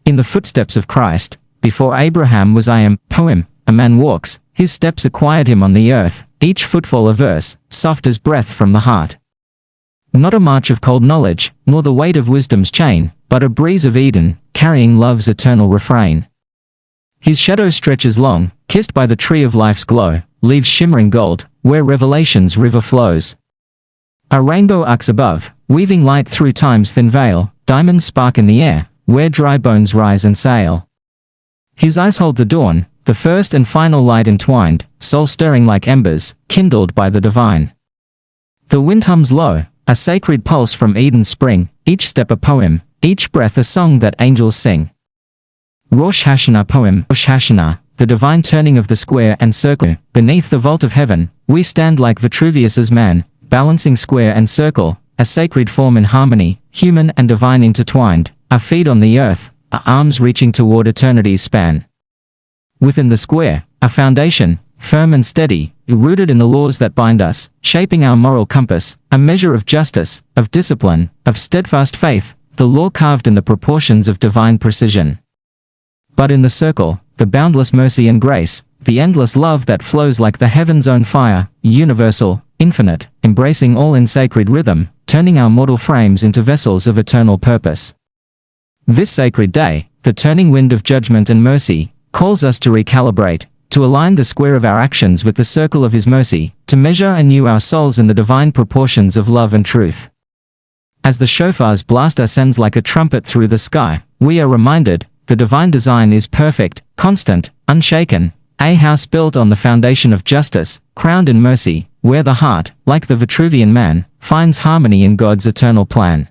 In the footsteps of Christ, before Abraham was I am, poem, a man walks, his steps acquired him on the earth, each footfall a verse, soft as breath from the heart. Not a march of cold knowledge, nor the weight of wisdom's chain, but a breeze of Eden, carrying love's eternal refrain. His shadow stretches long, kissed by the tree of life's glow, leaves shimmering gold, where revelation's river flows. A rainbow arcs above, weaving light through time's thin veil, diamonds spark in the air, where dry bones rise and sail. His eyes hold the dawn, the first and final light entwined, soul stirring like embers, kindled by the divine. The wind hums low, a sacred pulse from Eden's spring, each step a poem, each breath a song that angels sing. Rosh Hashanah poem, Rosh Hashanah, the divine turning of the square and circle. Beneath the vault of heaven, we stand like Vitruvius's man, balancing square and circle, a sacred form in harmony, human and divine intertwined, our feet on the earth, our arms reaching toward eternity's span. Within the square, a foundation, firm and steady, rooted in the laws that bind us, shaping our moral compass, a measure of justice, of discipline, of steadfast faith, the law carved in the proportions of divine precision. But in the circle, the boundless mercy and grace, the endless love that flows like the heaven's own fire, universal, infinite, embracing all in sacred rhythm, turning our mortal frames into vessels of eternal purpose. This sacred day, the turning wind of judgment and mercy, calls us to recalibrate, to align the square of our actions with the circle of His mercy, to measure anew our souls in the divine proportions of love and truth. As the shofar's blast ascends like a trumpet through the sky, we are reminded, the divine design is perfect, constant, unshaken, a house built on the foundation of justice, crowned in mercy, where the heart, like the Vitruvian man, finds harmony in God's eternal plan.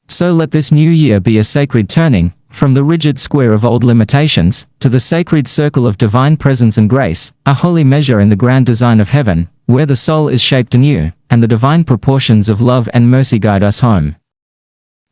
So let this new year be a sacred turning, from the rigid square of old limitations, to the sacred circle of divine presence and grace, a holy measure in the grand design of heaven, where the soul is shaped anew, and the divine proportions of love and mercy guide us home.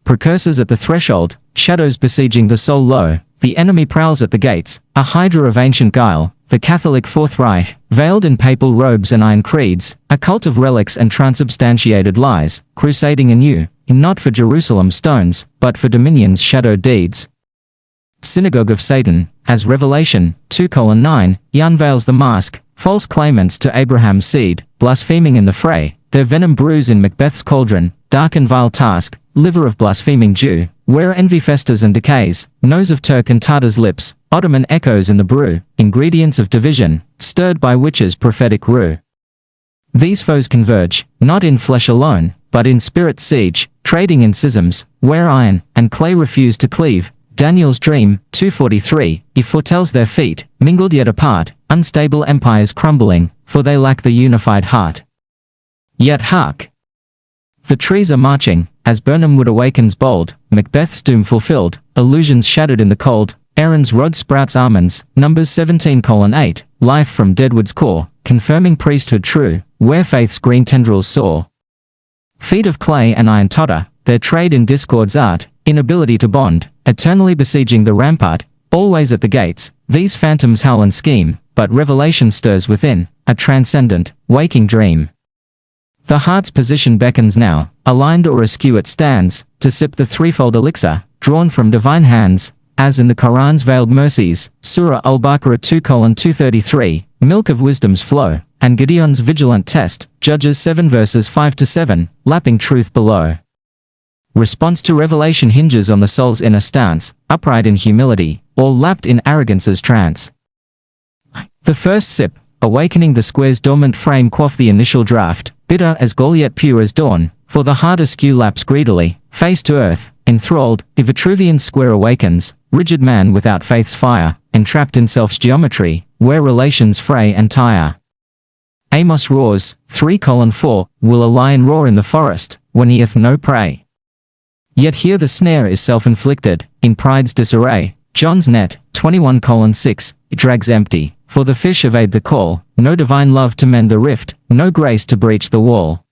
Precursors at the threshold, shadows besieging the soul low, the enemy prowls at the gates, a hydra of ancient guile, the Catholic Fourth Reich, veiled in papal robes and iron creeds, a cult of relics and transubstantiated lies, crusading anew, not for Jerusalem's stones, but for dominion's shadowed deeds. Synagogue of Satan, as Revelation 2:9, unveils the mask, false claimants to Abraham's seed, blaspheming in the fray, their venom brews in Macbeth's cauldron, dark and vile task, liver of blaspheming Jew, where envy festers and decays, nose of Turk and Tartar's lips, Ottoman echoes in the brew, ingredients of division, stirred by witches' prophetic rue. These foes converge, not in flesh alone, but in spirit siege, trading in schisms, where iron and clay refuse to cleave. Daniel's dream, 2:43, he foretells their feet, mingled yet apart, unstable empires crumbling, for they lack the unified heart. Yet hark! The trees are marching, as Burnham Wood awakens bold, Macbeth's doom fulfilled, illusions shattered in the cold, Aaron's rod sprouts almonds, Numbers 17:8, life from deadwood's core, confirming priesthood true, where faith's green tendrils soar. Feet of clay and iron totter, their trade in discord's art, inability to bond, eternally besieging the rampart, always at the gates, these phantoms howl and scheme, but revelation stirs within, a transcendent, waking dream. The heart's position beckons now, aligned or askew it stands, to sip the threefold elixir, drawn from divine hands, as in the Quran's veiled mercies, Surah Al-Baqarah 2:233, milk of wisdom's flow, and Gideon's vigilant test, Judges 7 verses 5-7, lapping truth below. Response to revelation hinges on the soul's inner stance, upright in humility, or lapped in arrogance's trance. The first sip, awakening the square's dormant frame, quaff the initial draught, bitter as gall yet pure as dawn, for the heart askew laps greedily, face to earth, enthralled, the Vitruvian square awakens, rigid man without faith's fire, entrapped in self's geometry, where relations fray and tire. Amos roars, 3:4, will a lion roar in the forest, when he hath no prey? Yet here the snare is self-inflicted, in pride's disarray, John's net, 21:6, it drags empty, for the fish evade the call, no divine love to mend the rift, no grace to breach the wall.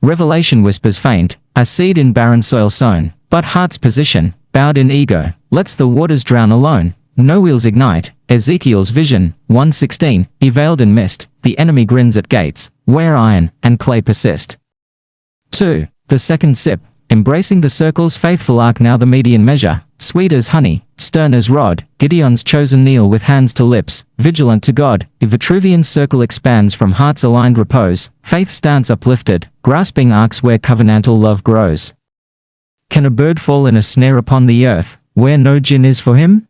Revelation whispers faint, a seed in barren soil sown, but heart's position, bowed in ego, lets the waters drown alone, no wheels ignite, Ezekiel's vision, 1:16, he veiled in mist, the enemy grins at gates, where iron and clay persist. 2. The second sip, embracing the circle's faithful arc, now the median measure, sweet as honey, stern as rod, Gideon's chosen kneel with hands to lips, vigilant to God, a Vitruvian circle expands from hearts aligned repose, faith stands uplifted, grasping arcs where covenantal love grows. Can a bird fall in a snare upon the earth, where no gin is for him?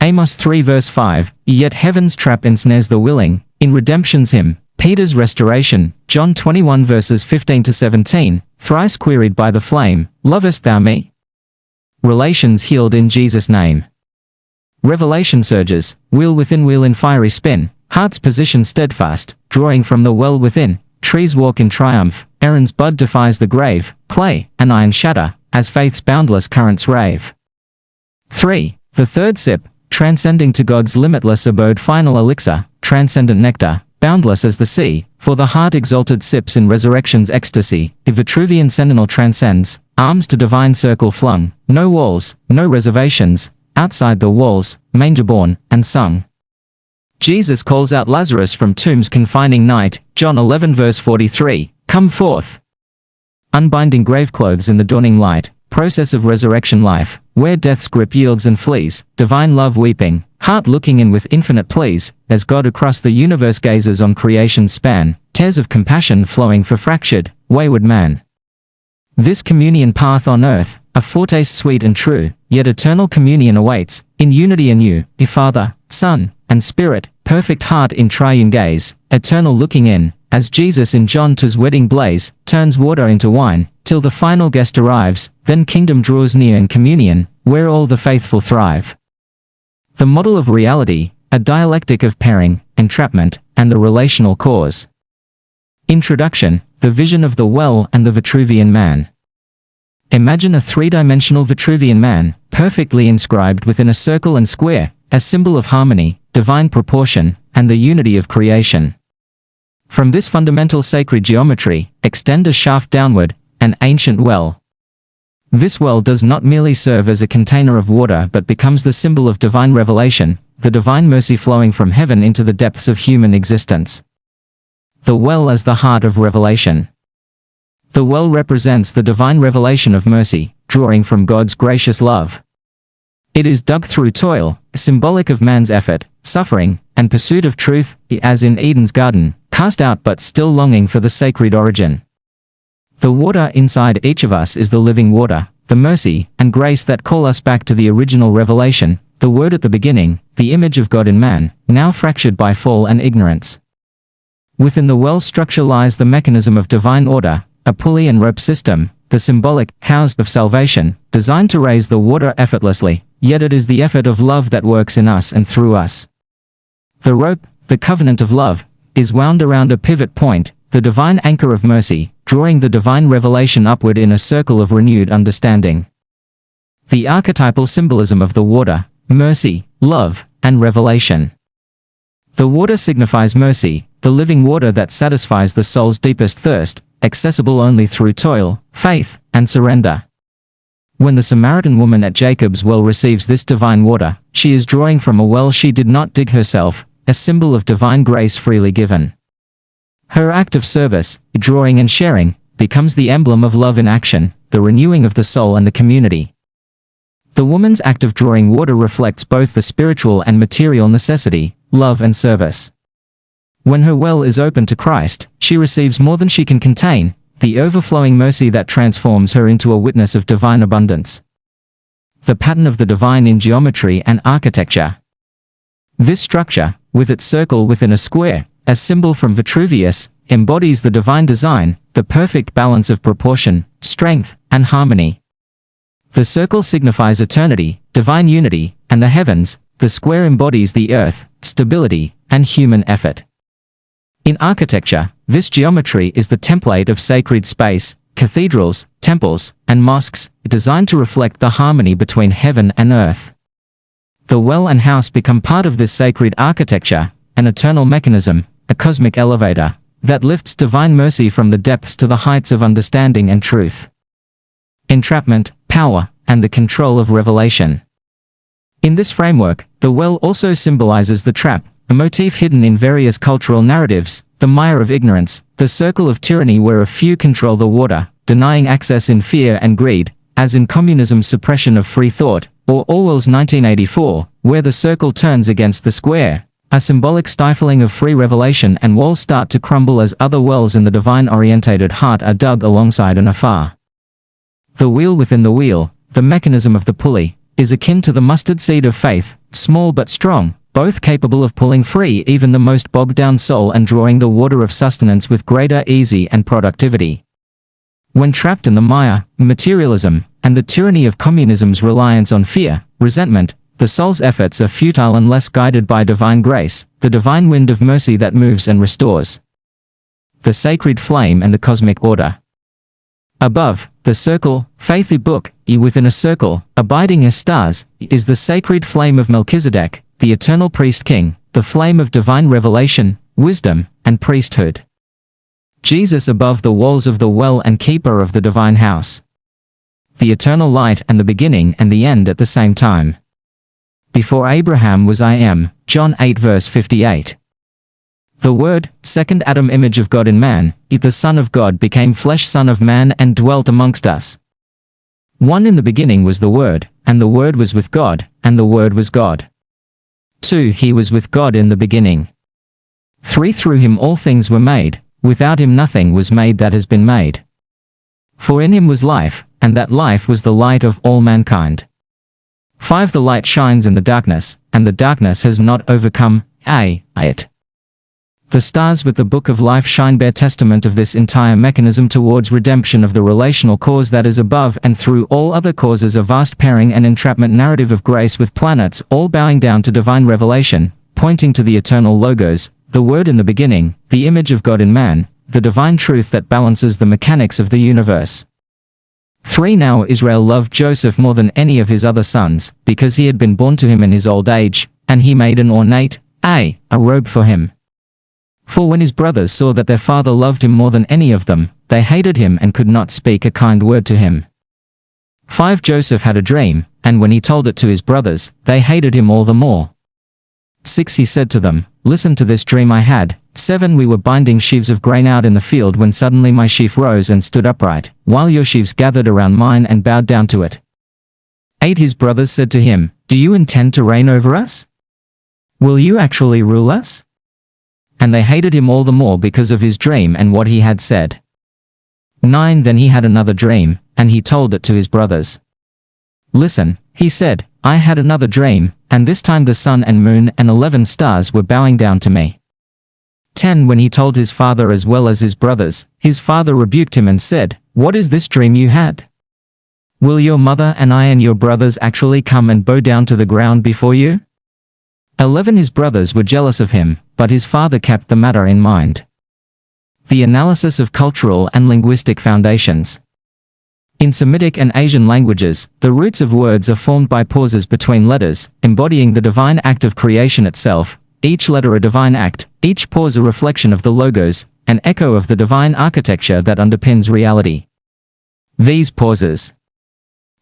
Amos 3 verse 5, yet heaven's trap ensnares the willing, in redemption's hymn, Peter's restoration, John 21 verses 15 to 17, thrice queried by the flame, lovest thou me? Relations healed in Jesus' name. Revelation surges, wheel within wheel in fiery spin, hearts position steadfast, drawing from the well within, trees walk in triumph, Aaron's bud defies the grave, clay and iron shatter, as faith's boundless currents rave. 3. The third sip, transcending to God's limitless abode, final elixir, transcendent nectar, boundless as the sea, for the heart exalted sips in resurrection's ecstasy, a Vitruvian sentinel transcends, arms to divine circle flung, no walls, no reservations, outside the walls, manger born, and sung. Jesus calls out Lazarus from tomb's confining night, John 11 verse 43, come forth. Unbinding grave clothes in the dawning light, process of resurrection life, where death's grip yields and flees, divine love weeping, heart looking in with infinite pleas, as God across the universe gazes on creation's span, tears of compassion flowing for fractured, wayward man. This communion path on earth, a foretaste sweet and true, yet eternal communion awaits, in unity anew, a Father, Son, and Spirit, perfect heart in triune gaze, eternal looking in, as Jesus in John 2's wedding blaze, turns water into wine, till the final guest arrives, then kingdom draws near in communion, where all the faithful thrive. The model of reality, a dialectic of pairing, entrapment, and the relational cause. Introduction, the vision of the well and the Vitruvian man. Imagine a three-dimensional Vitruvian man, perfectly inscribed within a circle and square, a symbol of harmony, divine proportion, and the unity of creation. From this fundamental sacred geometry, extend a shaft downward, an ancient well. This well does not merely serve as a container of water but becomes the symbol of divine revelation, the divine mercy flowing from heaven into the depths of human existence. The well as the heart of revelation. The well represents the divine revelation of mercy, drawing from God's gracious love. It is dug through toil, symbolic of man's effort, suffering, and pursuit of truth, as in Eden's garden, cast out but still longing for the sacred origin. The water inside each of us is the living water, the mercy and grace that call us back to the original revelation, the Word at the beginning, the image of God in man, now fractured by fall and ignorance. Within the well structure lies the mechanism of divine order, a pulley and rope system, the symbolic house of salvation, designed to raise the water effortlessly, yet it is the effort of love that works in us and through us. The rope, the covenant of love, is wound around a pivot point, the divine anchor of mercy, drawing the divine revelation upward in a circle of renewed understanding. The archetypal symbolism of the water, mercy, love, and revelation. The water signifies mercy, the living water that satisfies the soul's deepest thirst, accessible only through toil, faith, and surrender. When the Samaritan woman at Jacob's well receives this divine water, she is drawing from a well she did not dig herself, a symbol of divine grace freely given. Her act of service, drawing and sharing, becomes the emblem of love in action, the renewing of the soul and the community. The woman's act of drawing water reflects both the spiritual and material necessity, love and service. When her well is open to Christ, she receives more than she can contain, the overflowing mercy that transforms her into a witness of divine abundance. The pattern of the divine in geometry and architecture. This structure, with its circle within a square, a symbol from Vitruvius, embodies the divine design, the perfect balance of proportion, strength, and harmony. The circle signifies eternity, divine unity, and the heavens, the square embodies the earth, stability, and human effort. In architecture, this geometry is the template of sacred space, cathedrals, temples, and mosques, designed to reflect the harmony between heaven and earth. The well and house become part of this sacred architecture, an eternal mechanism, a cosmic elevator, that lifts divine mercy from the depths to the heights of understanding and truth. Entrapment, power, and the control of revelation. In this framework, the well also symbolizes the trap, a motif hidden in various cultural narratives, the mire of ignorance, the circle of tyranny where a few control the water, denying access in fear and greed, as in communism's suppression of free thought, or Orwell's 1984, where the circle turns against the square. A symbolic stifling of free revelation, and walls start to crumble as other wells in the divine-orientated heart are dug alongside and afar. The wheel within the wheel, the mechanism of the pulley, is akin to the mustard seed of faith, small but strong, both capable of pulling free even the most bogged-down soul and drawing the water of sustenance with greater ease and productivity. When trapped in the mire, materialism, and the tyranny of communism's reliance on fear, resentment, the soul's efforts are futile unless guided by divine grace, the divine wind of mercy that moves and restores. The sacred flame and the cosmic order. Above, the circle, faithy book, within a circle, abiding as stars, is the sacred flame of Melchizedek, the eternal priest-king, the flame of divine revelation, wisdom, and priesthood. Jesus above the walls of the well and keeper of the divine house. The eternal light and the beginning and the end at the same time. Before Abraham was I am, John 8 verse 58. The Word, second Adam image of God in man, the Son of God became flesh Son of Man and dwelt amongst us. 1 In the beginning was the Word, and the Word was with God, and the Word was God. 2 He was with God in the beginning. 3 Through him all things were made, without him nothing was made that has been made. For in him was life, and that life was the light of all mankind. 5 The light shines in the darkness, and the darkness has not overcome it. The stars with the book of life shine bear testament of this entire mechanism towards redemption of the relational cause that is above and through all other causes, a vast pairing and entrapment narrative of grace with planets all bowing down to divine revelation, pointing to the eternal logos, the Word in the beginning, the image of God in man, the divine truth that balances the mechanics of the universe. 3 Now Israel loved Joseph more than any of his other sons, because he had been born to him in his old age, and he made an ornate, a robe for him. For when his brothers saw that their father loved him more than any of them, they hated him and could not speak a kind word to him. 5 Joseph had a dream, and when he told it to his brothers, they hated him all the more. 6 He said to them, listen to this dream I had. 7 We were binding sheaves of grain out in the field when suddenly my sheaf rose and stood upright, while your sheaves gathered around mine and bowed down to it. 8 His brothers said to him, do you intend to reign over us? Will you actually rule us? And they hated him all the more because of his dream and what he had said. 9 Then he had another dream, and he told it to his brothers. Listen, he said, I had another dream, and this time the sun and moon and 11 stars were bowing down to me. 10 When he told his father as well as his brothers, his father rebuked him and said, what is this dream you had? Will your mother and I and your brothers actually come and bow down to the ground before you? 11 His brothers were jealous of him, but his father kept the matter in mind. The analysis of cultural and linguistic foundations. In Semitic and Asian languages, the roots of words are formed by pauses between letters, embodying the divine act of creation itself, each letter a divine act, each pause a reflection of the logos, an echo of the divine architecture that underpins reality. These pauses.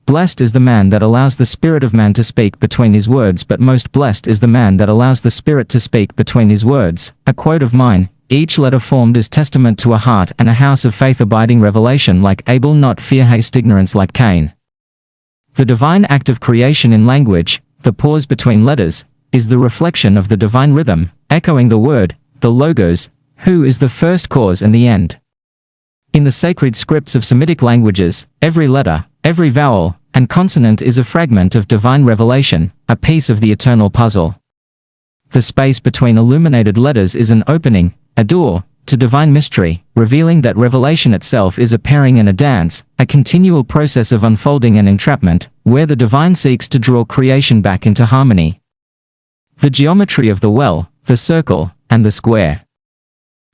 Blessed is the man that allows the spirit of man to speak between his words, but most blessed is the man that allows the spirit to speak between his words. A quote of mine, each letter formed is testament to a heart and a house of faith abiding revelation like Abel, not fear haste ignorance like Cain. The divine act of creation in language, the pause between letters, is the reflection of the divine rhythm, echoing the word, the logos, who is the first cause and the end. In the sacred scripts of Semitic languages, every letter, every vowel, and consonant is a fragment of divine revelation, a piece of the eternal puzzle. The space between illuminated letters is an opening, a door, to divine mystery, revealing that revelation itself is a pairing and a dance, a continual process of unfolding and entrapment, where the divine seeks to draw creation back into harmony. The geometry of the well, the circle, and the square.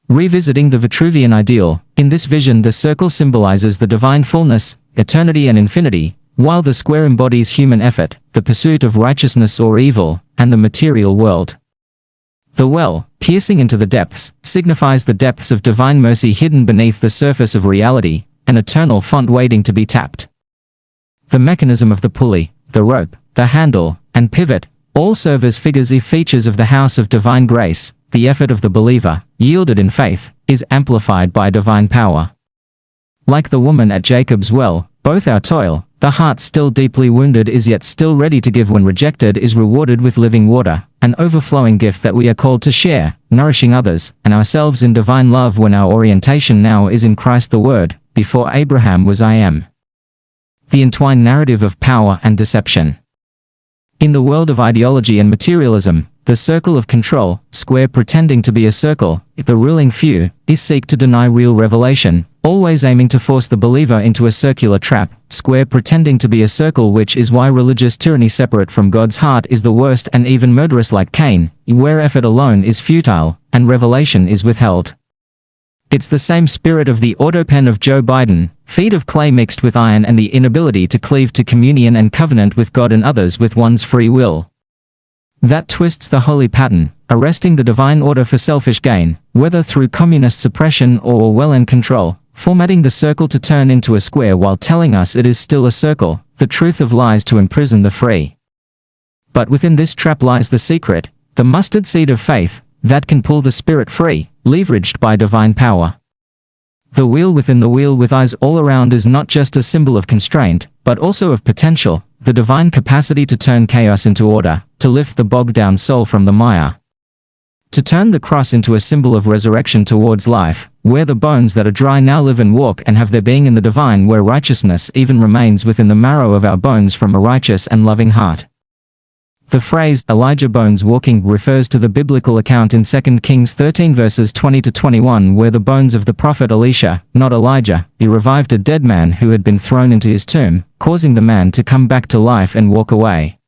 Revisiting the Vitruvian ideal, in this vision the circle symbolizes the divine fullness, eternity and infinity, while the square embodies human effort, the pursuit of righteousness or evil, and the material world. The well, piercing into the depths, signifies the depths of divine mercy hidden beneath the surface of reality, an eternal font waiting to be tapped. The mechanism of the pulley, the rope, the handle, and pivot, all serve as figures or features of the house of divine grace. The effort of the believer, yielded in faith, is amplified by divine power. Like the woman at Jacob's well, both our toil, the heart still deeply wounded is yet still ready to give when rejected, is rewarded with living water, an overflowing gift that we are called to share, nourishing others and ourselves in divine love when our orientation now is in Christ the Word. Before Abraham was I am. The entwined narrative of power and deception. In the world of ideology and materialism, the circle of control, square pretending to be a circle, the ruling few, is seek to deny real revelation, always aiming to force the believer into a circular trap, square pretending to be a circle, which is why religious tyranny separate from God's heart is the worst, and even murderous like Cain, where effort alone is futile, and revelation is withheld. It's the same spirit of the autopen of Joe Biden, feet of clay mixed with iron, and the inability to cleave to communion and covenant with God and others with one's free will. That twists the holy pattern, arresting the divine order for selfish gain, whether through communist suppression or Orwellian control, formatting the circle to turn into a square while telling us it is still a circle, the truth of lies to imprison the free. But within this trap lies the secret, the mustard seed of faith, that can pull the spirit free, leveraged by divine power. The wheel within the wheel with eyes all around is not just a symbol of constraint, but also of potential, the divine capacity to turn chaos into order, to lift the bogged-down soul from the mire. To turn the cross into a symbol of resurrection towards life, where the bones that are dry now live and walk and have their being in the divine, where righteousness even remains within the marrow of our bones from a righteous and loving heart. The phrase, Elijah bones walking, refers to the biblical account in 2 Kings 13 verses 20-21 where the bones of the prophet Elisha, not Elijah, he revived a dead man who had been thrown into his tomb, causing the man to come back to life and walk away.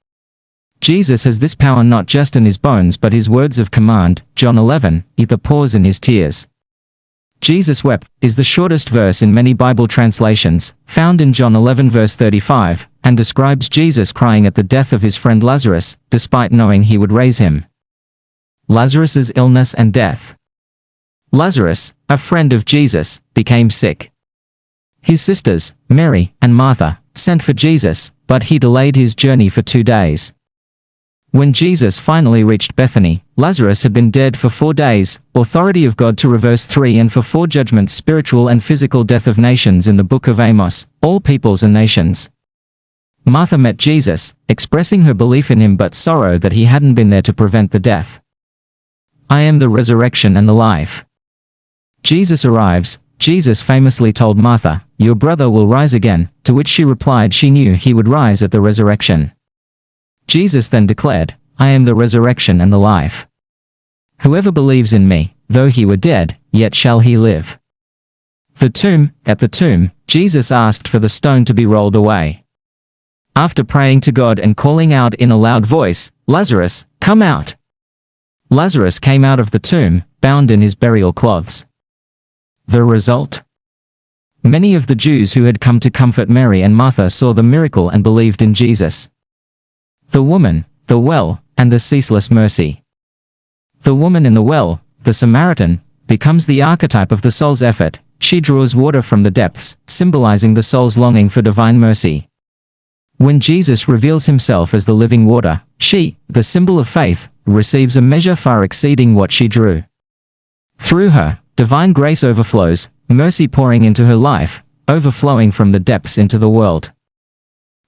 Jesus has this power not just in his bones but his words of command, John 11, the pause in his tears. Jesus wept, is the shortest verse in many Bible translations, found in John 11 verse 35, and describes Jesus crying at the death of his friend Lazarus, despite knowing he would raise him. Lazarus's illness and death. Lazarus, a friend of Jesus, became sick. His sisters, Mary and Martha, sent for Jesus, but he delayed his journey for 2 days. When Jesus finally reached Bethany, Lazarus had been dead for 4 days, authority of God to reverse 3 and for 4 judgments, spiritual and physical death of nations in the book of Amos, all peoples and nations. Martha met Jesus, expressing her belief in him but sorrow that he hadn't been there to prevent the death. I am the resurrection and the life. Jesus arrives. Jesus famously told Martha, your brother will rise again, to which she replied she knew he would rise at the resurrection. Jesus then declared, I am the resurrection and the life. Whoever believes in me, though he were dead, yet shall he live. At the tomb, Jesus asked for the stone to be rolled away. After praying to God and calling out in a loud voice, Lazarus, come out! Lazarus came out of the tomb, bound in his burial clothes. The result? Many of the Jews who had come to comfort Mary and Martha saw the miracle and believed in Jesus. The woman, the well, and the ceaseless mercy. The woman in the well, the Samaritan, becomes the archetype of the soul's effort. She draws water from the depths, symbolizing the soul's longing for divine mercy. When Jesus reveals himself as the living water, she, the symbol of faith, receives a measure far exceeding what she drew. Through her, divine grace overflows, mercy pouring into her life, overflowing from the depths into the world.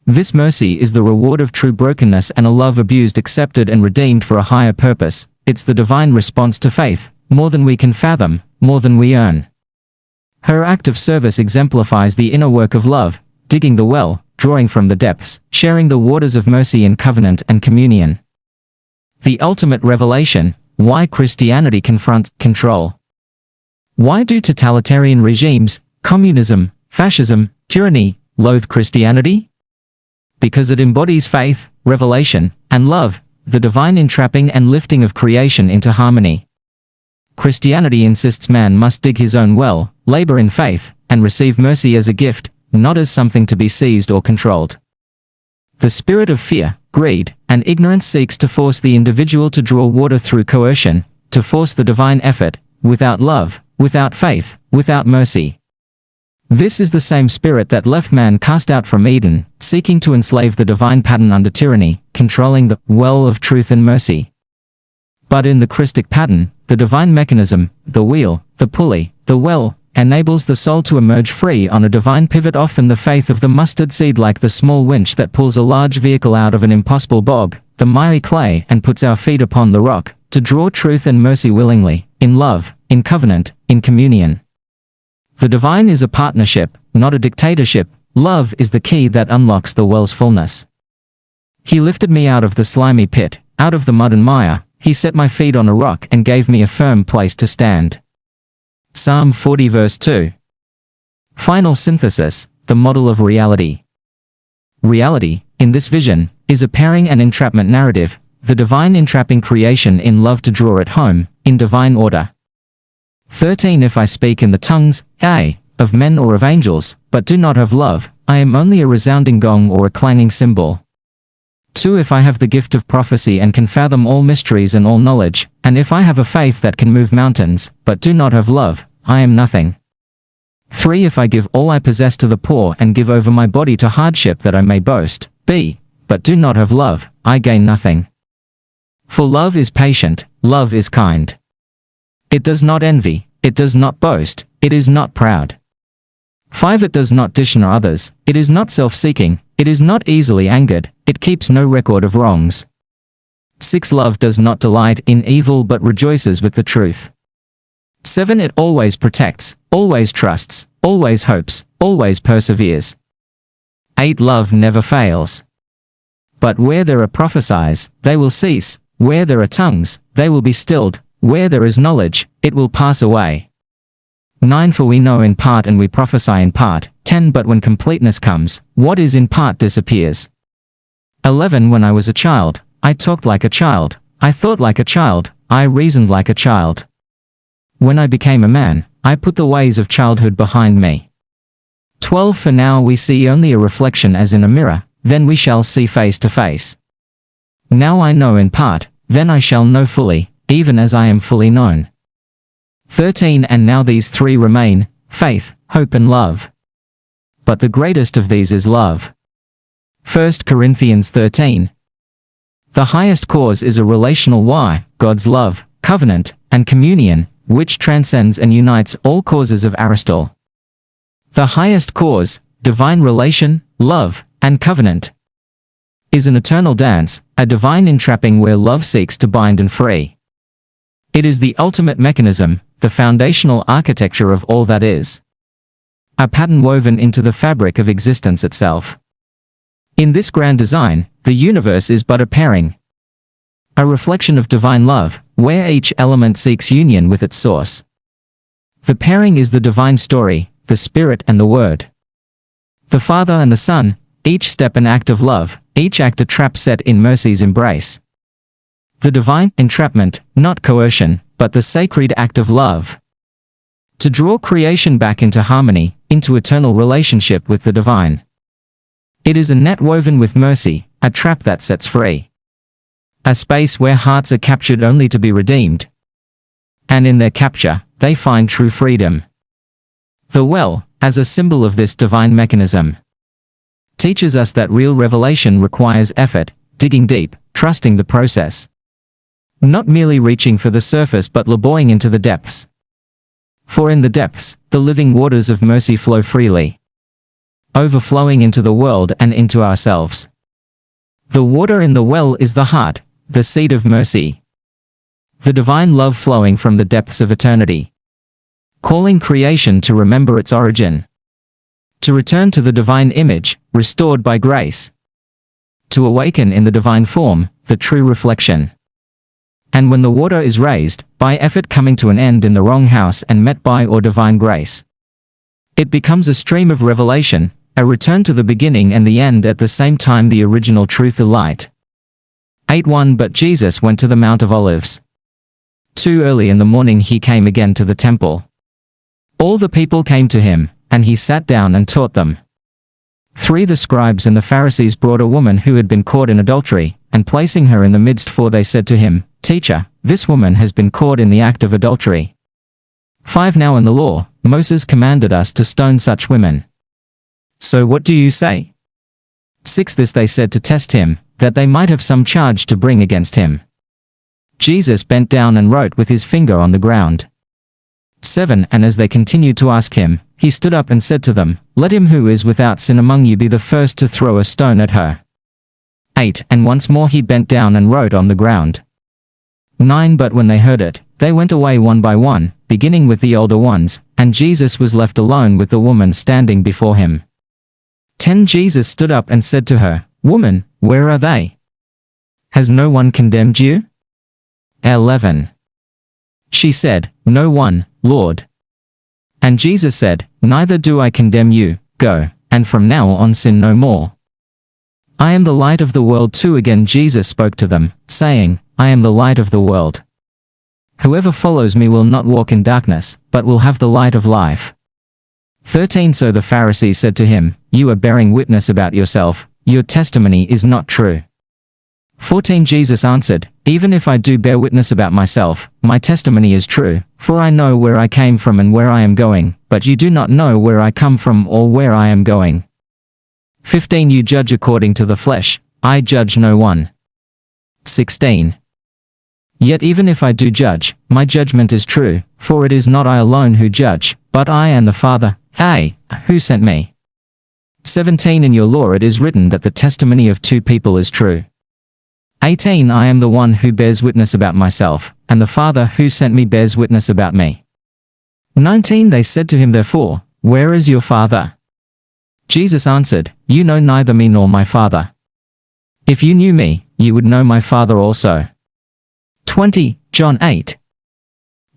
This mercy is the reward of true brokenness and a love abused, accepted and redeemed for a higher purpose. It's the divine response to faith, more than we can fathom, more than we earn. Her act of service exemplifies the inner work of love, digging the well, drawing from the depths, sharing the waters of mercy in covenant and communion. The ultimate revelation, why Christianity confronts control. Why do totalitarian regimes, communism, fascism, tyranny, loathe Christianity? Because it embodies faith, revelation, and love, the divine entrapping and lifting of creation into harmony. Christianity insists man must dig his own well, labor in faith, and receive mercy as a gift, not as something to be seized or controlled. The spirit of fear, greed, and ignorance seeks to force the individual to draw water through coercion, to force the divine effort, without love, without faith, without mercy. This is the same spirit that left man cast out from Eden, seeking to enslave the divine pattern under tyranny, controlling the well of truth and mercy. But in the Christic pattern, the divine mechanism, the wheel, the pulley, the well, enables the soul to emerge free on a divine pivot, often the faith of the mustard seed, like the small winch that pulls a large vehicle out of an impossible bog, the miry clay, and puts our feet upon the rock, to draw truth and mercy willingly, in love, in covenant, in communion. The divine is a partnership, not a dictatorship. Love is the key that unlocks the well's fullness. He lifted me out of the slimy pit, out of the mud and mire. He set my feet on a rock and gave me a firm place to stand. Psalm 40 verse 2. Final synthesis, the model of reality. Reality, in this vision, is a pairing and entrapment narrative, the divine entrapping creation in love to draw it home, in divine order. 13 If I speak in the tongues, of men or of angels, but do not have love, I am only a resounding gong or a clanging cymbal. 2 If I have the gift of prophecy and can fathom all mysteries and all knowledge, and if I have a faith that can move mountains, but do not have love, I am nothing. 3 If I give all I possess to the poor and give over my body to hardship that I may boast, but do not have love, I gain nothing. For love is patient, love is kind. It does not envy, it does not boast, it is not proud. 5 It does not dishonor others, it is not self-seeking, it is not easily angered, it keeps no record of wrongs. 6 Love does not delight in evil but rejoices with the truth. 7 It always protects, always trusts, always hopes, always perseveres. 8 Love never fails. But where there are prophecies, they will cease, where there are tongues, they will be stilled, where there is knowledge, it will pass away. 9 For we know in part and we prophesy in part. 10 But when completeness comes, what is in part disappears. 11 When I was a child, I talked like a child, I thought like a child, I reasoned like a child. When I became a man, I put the ways of childhood behind me. 12 For now we see only a reflection as in a mirror, then we shall see face to face. Now I know in part, then I shall know fully, even as I am fully known. 13 And now these three remain, faith, hope and love. But the greatest of these is love. 1 Corinthians 13. The highest cause is a relational why, God's love, covenant, and communion, which transcends and unites all causes of Aristotle. The highest cause, divine relation, love, and covenant, is an eternal dance, a divine entrapping where love seeks to bind and free. It is the ultimate mechanism, the foundational architecture of all that is. A pattern woven into the fabric of existence itself. In this grand design, the universe is but a pairing. A reflection of divine love, where each element seeks union with its source. The pairing is the divine story, the Spirit and the Word. The Father and the Son, each step an act of love, each act a trap set in mercy's embrace. The divine entrapment, not coercion, but the sacred act of love. To draw creation back into harmony, into eternal relationship with the divine. It is a net woven with mercy, a trap that sets free. A space where hearts are captured only to be redeemed. And in their capture, they find true freedom. The well, as a symbol of this divine mechanism, teaches us that real revelation requires effort, digging deep, trusting the process. Not merely reaching for the surface but laboring into the depths. For in the depths, the living waters of mercy flow freely, overflowing into the world and into ourselves. The water in the well is the heart, the seed of mercy. The divine love flowing from the depths of eternity, calling creation to remember its origin, to return to the divine image, restored by grace, to awaken in the divine form, the true reflection. And when the water is raised, by effort coming to an end in the wrong house and met by or divine grace, it becomes a stream of revelation, a return to the beginning and the end at the same time, the original truth, the light. 8:1 But Jesus went to the Mount of Olives. Too early in the morning he came again to the temple. All the people came to him, and he sat down and taught them. 3 The scribes and the Pharisees brought a woman who had been caught in adultery, and placing her in the midst, for they said to him, Teacher, this woman has been caught in the act of adultery. 5 Now in the law, Moses commanded us to stone such women. So what do you say? 6 This they said to test him, that they might have some charge to bring against him. Jesus bent down and wrote with his finger on the ground. 7. And as they continued to ask him, he stood up and said to them, "Let him who is without sin among you be the first to throw a stone at her." 8. And once more he bent down and wrote on the ground. 9. But when they heard it, they went away one by one, beginning with the older ones, and Jesus was left alone with the woman standing before him. 10. Jesus stood up and said to her, "Woman, where are they? Has no one condemned you?" 11. She said, "No one, Lord." And Jesus said, "Neither do I condemn you, go, and from now on sin no more. I am the light of the world too." Again Jesus spoke to them, saying, "I am the light of the world. Whoever follows me will not walk in darkness, but will have the light of life." 13. So the Pharisees said to him, "You are bearing witness about yourself, your testimony is not true." 14. Jesus answered, "Even if I do bear witness about myself, my testimony is true, for I know where I came from and where I am going, but you do not know where I come from or where I am going." 15. You judge according to the flesh, I judge no one. 16. Yet even if I do judge, my judgment is true, for it is not I alone who judge, but I and the Father, who sent me. 17. In your law it is written that the testimony of two people is true. 18. I am the one who bears witness about myself, and the Father who sent me bears witness about me. 19. They said to him therefore, "Where is your Father?" Jesus answered, "You know neither me nor my Father. If you knew me, you would know my Father also." 20. John 8.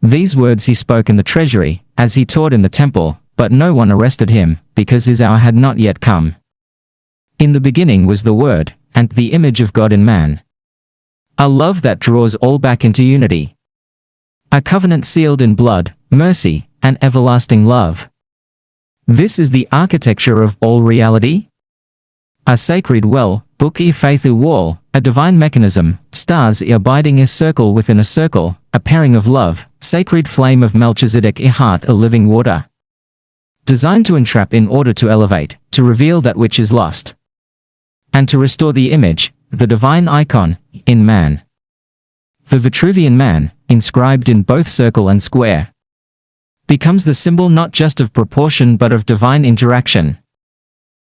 These words he spoke in the treasury, as he taught in the temple, but no one arrested him, because his hour had not yet come. In the beginning was the Word, and the image of God in man. A love that draws all back into unity. A covenant sealed in blood, mercy, and everlasting love. This is the architecture of all reality. A sacred well, book e faithu wall, a divine mechanism, stars e abiding a circle within a circle, a pairing of love, sacred flame of Melchizedek e heart a living water. Designed to entrap in order to elevate, to reveal that which is lost. And to restore the image, the divine icon, in man. The Vitruvian man, inscribed in both circle and square, becomes the symbol not just of proportion but of divine interaction.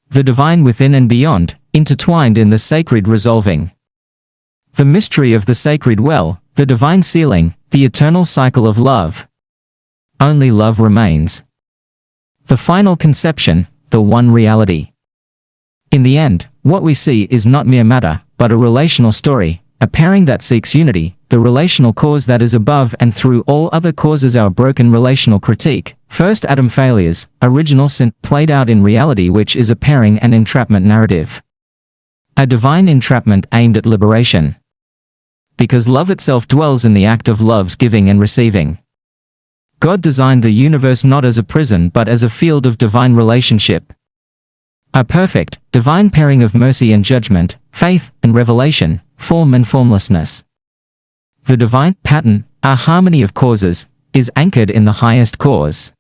The divine within and beyond, intertwined in the sacred resolving. The mystery of the sacred well, the divine sealing, the eternal cycle of love. Only love remains. The final conception, the one reality. In the end, what we see is not mere matter, but a relational story, a pairing that seeks unity, the relational cause that is above and through all other causes. Our broken relational critique, first Adam failures, original sin, played out in reality, which is a pairing and entrapment narrative. A divine entrapment aimed at liberation. Because love itself dwells in the act of love's giving and receiving. God designed the universe not as a prison but as a field of divine relationship. A perfect, divine pairing of mercy and judgment, faith and revelation, form and formlessness. The divine pattern, a harmony of causes, is anchored in the highest cause.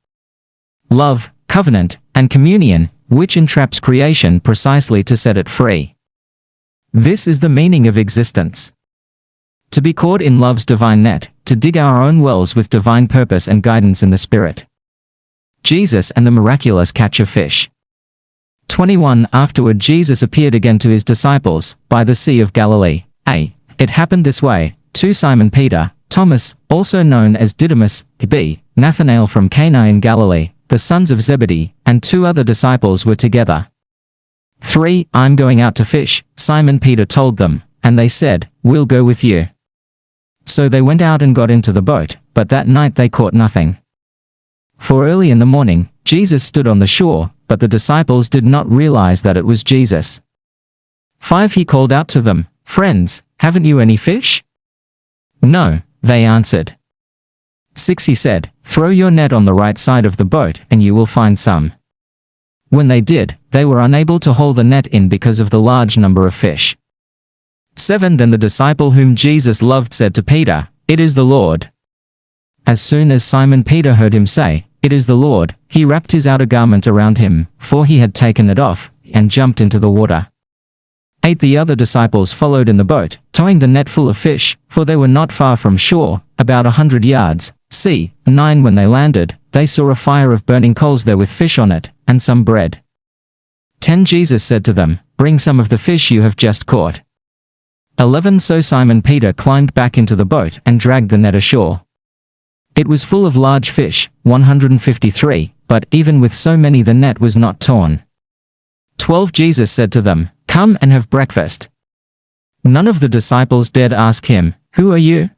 Love, covenant, and communion, which entraps creation precisely to set it free. This is the meaning of existence. To be caught in love's divine net, to dig our own wells with divine purpose and guidance in the Spirit. Jesus and the miraculous catch of fish. 21. Afterward Jesus appeared again to his disciples, by the Sea of Galilee. It happened this way. 2. Simon Peter, Thomas, also known as Didymus, B. Nathanael from Cana in Galilee, the sons of Zebedee, and 2 other disciples were together. 3. I'm going out to fish, Simon Peter told them, and they said, "We'll go with you." So they went out and got into the boat, but that night they caught nothing. For early in the morning, Jesus stood on the shore, but the disciples did not realize that it was Jesus. 5. He called out to them, "Friends, haven't you any fish?" "No," they answered. 6. He said, "Throw your net on the right side of the boat and you will find some." When they did, they were unable to haul the net in because of the large number of fish. 7. Then the disciple whom Jesus loved said to Peter, "It is the Lord." As soon as Simon Peter heard him say, "It is the Lord," he wrapped his outer garment around him, for he had taken it off, and jumped into the water. 8. The other disciples followed in the boat, towing the net full of fish, for they were not far from shore, about 100 yards, c. 9 When they landed, they saw a fire of burning coals there with fish on it, and some bread. 10 Jesus said to them, "Bring some of the fish you have just caught." 11 So Simon Peter climbed back into the boat and dragged the net ashore. It was full of large fish, 153, but even with so many the net was not torn. 12 Jesus said to them, "Come and have breakfast." None of the disciples dared ask him, "Who are you?"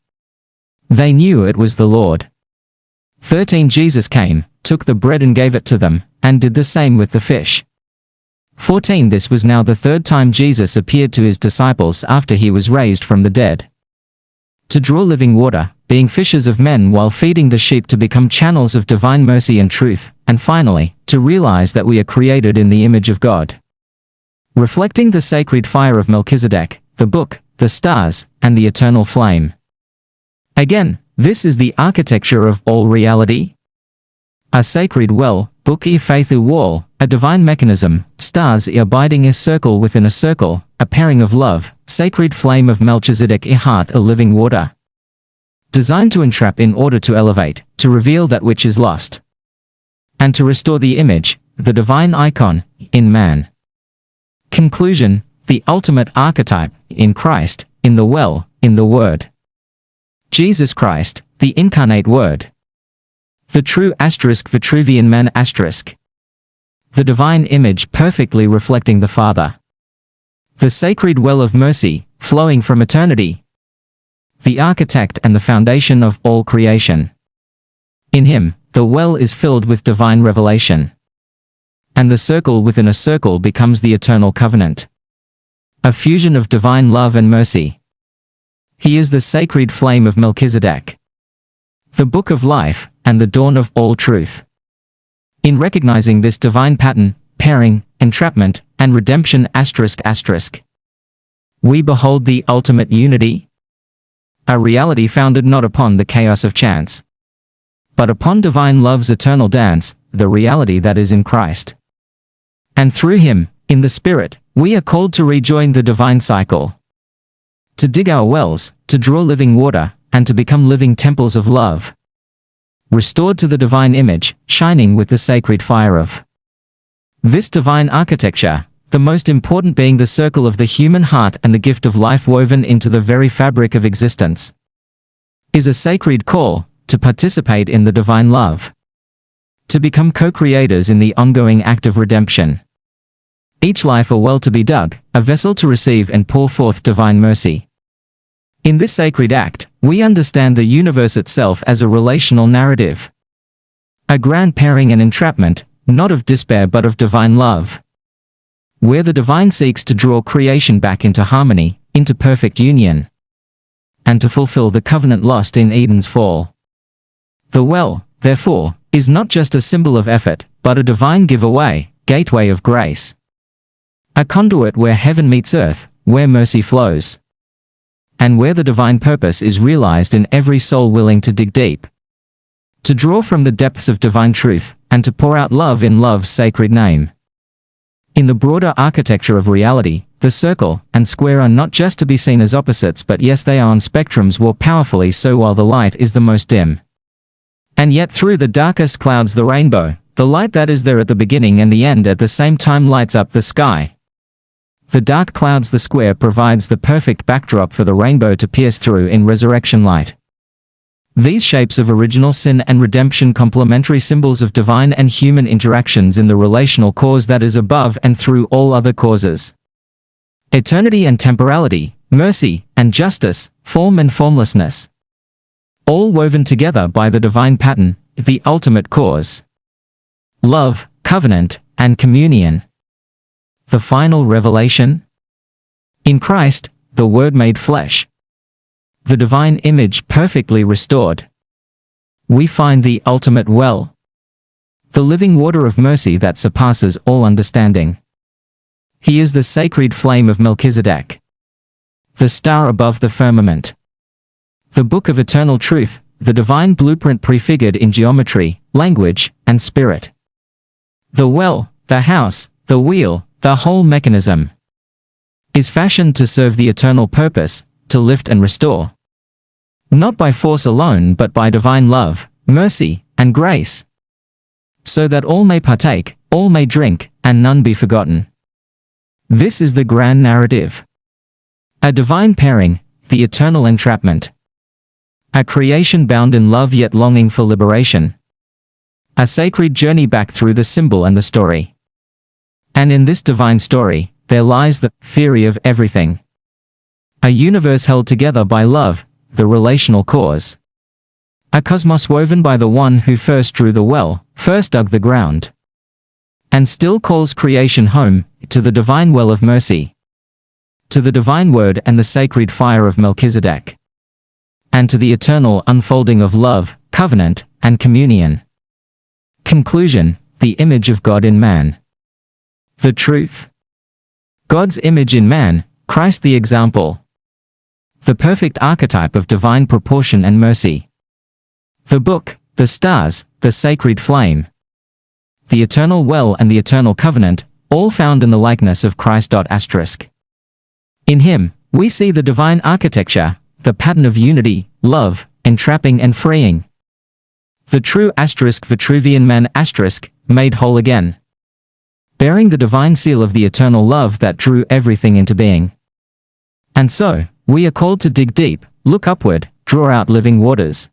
They knew it was the Lord. 13 Jesus came, took the bread and gave it to them, and did the same with the fish. 14 This was now the third time Jesus appeared to his disciples after he was raised from the dead. To draw living water, being fishers of men while feeding the sheep, to become channels of divine mercy and truth, and finally, to realize that we are created in the image of God. Reflecting the sacred fire of Melchizedek, the book, the stars, and the eternal flame. Again, this is the architecture of all reality. A sacred well, book e faithu wall, a divine mechanism, stars e abiding a circle within a circle, a pairing of love, sacred flame of Melchizedek e heart a living water. Designed to entrap in order to elevate, to reveal that which is lost. And to restore the image, the divine icon, in man. Conclusion, the ultimate archetype, in Christ, in the well, in the Word. Jesus Christ, the incarnate Word. The true Vitruvian man *. The divine image perfectly reflecting the Father. The sacred well of mercy, flowing from eternity. The architect and the foundation of all creation. In him, the well is filled with divine revelation. And the circle within a circle becomes the eternal covenant. A fusion of divine love and mercy. He is the sacred flame of Melchizedek. The book of life, and the dawn of all truth. In recognizing this divine pattern, pairing, entrapment, and redemption ***, we behold the ultimate unity. A reality founded not upon the chaos of chance, but upon divine love's eternal dance, the reality that is in Christ. And through him, in the Spirit, we are called to rejoin the divine cycle. To dig our wells, to draw living water, and to become living temples of love. Restored to the divine image, shining with the sacred fire of this divine architecture, the most important being the circle of the human heart and the gift of life woven into the very fabric of existence, is a sacred call to participate in the divine love, to become co-creators in the ongoing act of redemption. Each life a well to be dug, a vessel to receive and pour forth divine mercy. In this sacred act, we understand the universe itself as a relational narrative. A grand pairing and entrapment, not of despair but of divine love. Where the divine seeks to draw creation back into harmony, into perfect union. And to fulfill the covenant lost in Eden's fall. The well, therefore, is not just a symbol of effort, but a divine giveaway, gateway of grace. A conduit where heaven meets earth, where mercy flows. And where the divine purpose is realized in every soul willing to dig deep. To draw from the depths of divine truth, and to pour out love in love's sacred name. In the broader architecture of reality, the circle and square are not just to be seen as opposites, but yes, they are on spectrums more powerfully so while the light is the most dim. And yet through the darkest clouds the rainbow, the light that is there at the beginning and the end at the same time lights up the sky. The dark clouds the square provides the perfect backdrop for the rainbow to pierce through in resurrection light. These shapes of original sin and redemption complementary symbols of divine and human interactions in the relational cause that is above and through all other causes. Eternity and temporality, mercy and justice, form and formlessness. All woven together by the divine pattern, the ultimate cause. Love, covenant, and communion. The final revelation? In Christ, the Word made flesh. The divine image perfectly restored. We find the ultimate well. The living water of mercy that surpasses all understanding. He is the sacred flame of Melchizedek. The star above the firmament. The book of eternal truth, the divine blueprint prefigured in geometry, language, and spirit. The well, the house, the wheel, the whole mechanism is fashioned to serve the eternal purpose, to lift and restore. not by force alone but by divine love, mercy, and grace, so that all may partake, all may drink, and none be forgotten. This is the grand narrative. A divine pairing, the eternal entrapment. A creation bound in love yet longing for liberation. A sacred journey back through the symbol and the story. And in this divine story, there lies the theory of everything. A universe held together by love, the relational cause. A cosmos woven by the one who first drew the well, first dug the ground, and still calls creation home, to the divine well of mercy, to the divine word and the sacred fire of Melchizedek, and to the eternal unfolding of love, covenant, and communion. Conclusion: the image of God in man. The truth. God's image in man, Christ the example. The perfect archetype of divine proportion and mercy. The book, the stars, the sacred flame. The eternal well and the eternal covenant, all found in the likeness of Christ. In him, we see the divine architecture, the pattern of unity, love, entrapping and freeing. The true Vitruvian man made whole again, bearing the divine seal of the eternal love that drew everything into being. And so, we are called to dig deep, look upward, draw out living waters,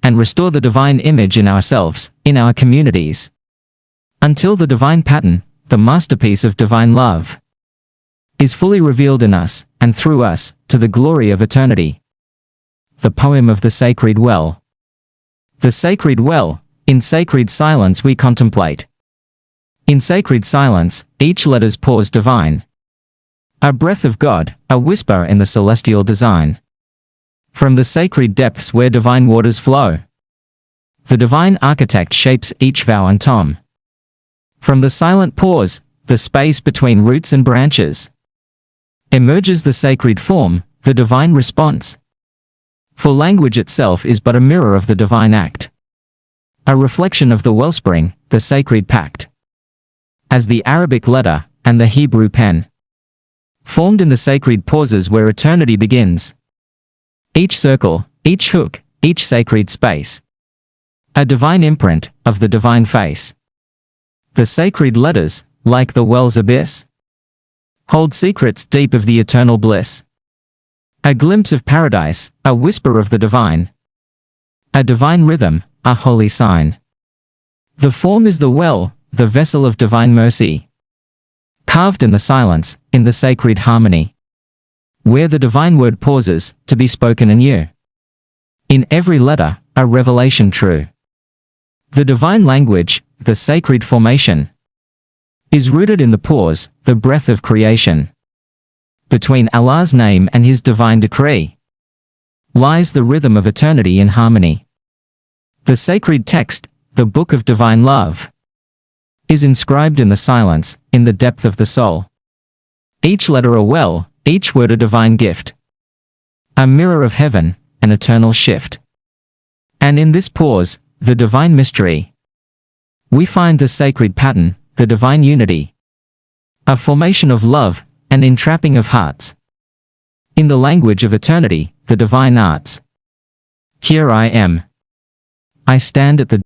and restore the divine image in ourselves, in our communities, until the divine pattern, the masterpiece of divine love, is fully revealed in us, and through us, to the glory of eternity. The poem of the sacred well. The sacred well, in sacred silence we contemplate. In sacred silence, each letter's pause divine. A breath of God, a whisper in the celestial design. From the sacred depths where divine waters flow, the divine architect shapes each vow and tome. From the silent pause, the space between roots and branches, emerges the sacred form, the divine response. For language itself is but a mirror of the divine act, a reflection of the wellspring, the sacred pact. As the Arabic letter, and the Hebrew pen, formed in the sacred pauses where eternity begins. Each circle, each hook, each sacred space, a divine imprint of the divine face. The sacred letters, like the well's abyss, hold secrets deep of the eternal bliss. A glimpse of paradise, a whisper of the divine, a divine rhythm, a holy sign. The form is the well, the vessel of divine mercy, carved in the silence, in the sacred harmony, where the divine word pauses, to be spoken anew. In every letter, a revelation true. The divine language, the sacred formation, is rooted in the pause, the breath of creation. Between Allah's name and his divine decree lies the rhythm of eternity in harmony. The sacred text, the book of divine love, is inscribed in the silence, in the depth of the soul. Each letter a well, each word a divine gift, a mirror of heaven, an eternal shift. And in this pause, the divine mystery, we find the sacred pattern, the divine unity, a formation of love, an entrapping of hearts. In the language of eternity, the divine arts. Here I am. I stand at the